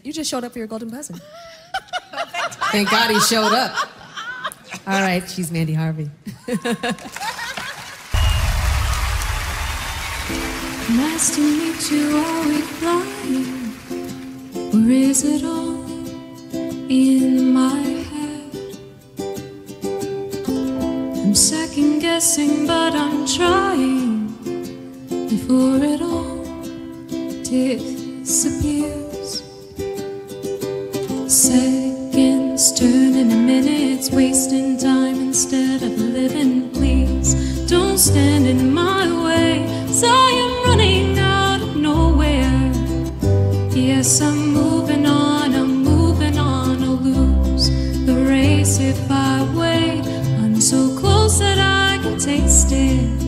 You just showed up for your golden person. Thank God he showed up. All right, she's Mandy Harvey. Nice to meet you, are we flying? Or is it all in my head? I'm second guessing, but I'm trying before it all disappears. Seconds turn into minutes, wasting time instead of living. Please don't stand in my way, 'cause I am running out of nowhere. Yes, I'm moving on, I'll lose the race if I wait. I'm so close that I can taste it.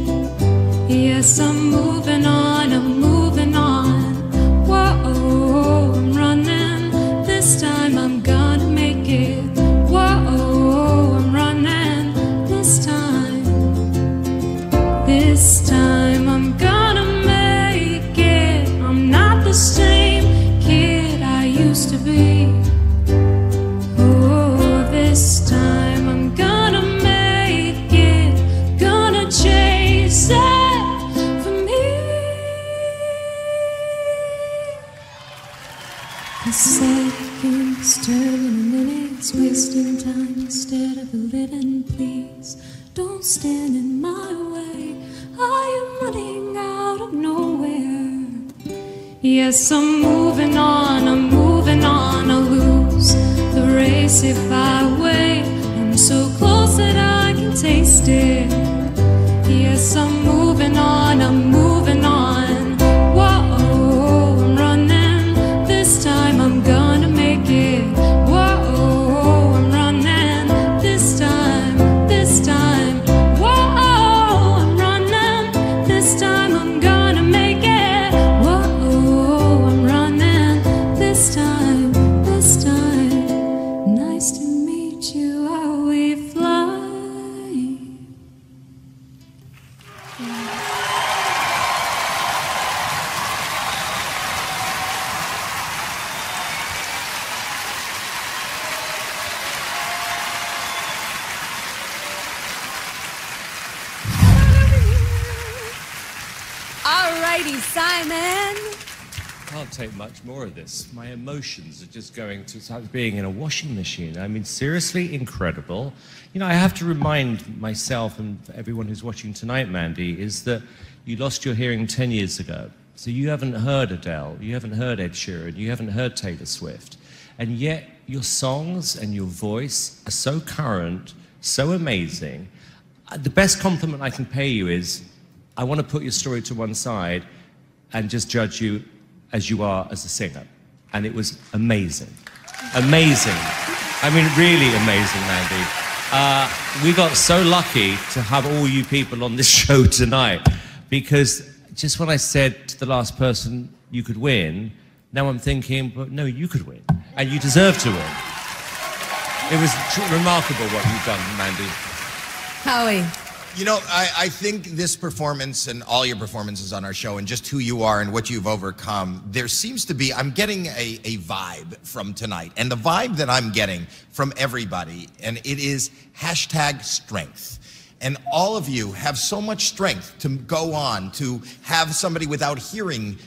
Yes, I'm moving on, whoa, I'm running, this time I'm gonna make it. Whoa, I'm running, this time I'm gonna make it. I'm not the same kid I used to be. Oh, this time I'm gonna make it, gonna chase it for me. The seconds turn into minutes, wasting time instead of living. Please don't stand in my way, I am running out of nowhere. Yes, I'm moving on, I'll lose the race if I wait. I'm so close that I can taste it. Yes, I'm moving on, whoa, I'm running, this time I'm gonna make it. Whoa, I'm running, this time, whoa, I'm running, this time I'm gonna make it. Whoa, I'm running, this time, nice to meet you, are we flying? Alrighty, Simon. Can't take much more of this. My emotions are just going to, it's like being in a washing machine. I mean, seriously incredible. You know, I have to remind myself and everyone who's watching tonight, Mandy, is that you lost your hearing 10 years ago. So you haven't heard Adele, you haven't heard Ed Sheeran, you haven't heard Taylor Swift. And yet your songs and your voice are so current, so amazing. The best compliment I can pay you is, I want to put your story to one side and just judge you as you are as a singer. And it was amazing. Amazing. I mean, really amazing, Mandy. We got so lucky to have all you people on this show tonight, because just when I said to the last person you could win, now I'm thinking, but no, you could win. And you deserve to win. It was remarkable what you've done, Mandy. Howie. You know, I think this performance and all your performances on our show and just who you are and what you've overcome, there seems to be, I'm getting a vibe from tonight. And the vibe that I'm getting from everybody, and it is #strength. And all of you have so much strength to go on, to have somebody without hearing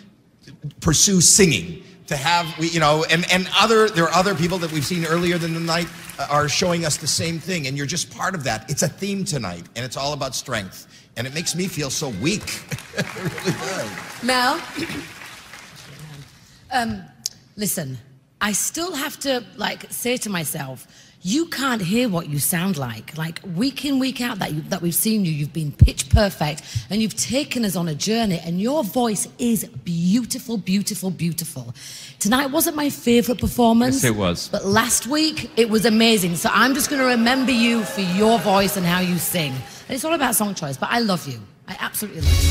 pursue singing, to have, you know, and there are other people that we've seen earlier in the night are showing us the same thing, and you're just part of that. It's a theme tonight, and it's all about strength. And it makes me feel so weak. It really does. Mel? Listen, I still have to, like, say to myself, you can't hear what you sound like. Like, week in, week out that we've seen you, you've been pitch perfect, and you've taken us on a journey, and your voice is beautiful, beautiful, beautiful. Tonight wasn't my favorite performance. Yes, it was. But last week, it was amazing. So I'm just gonna remember you for your voice and how you sing. And it's all about song choice, but I love you. I absolutely love you.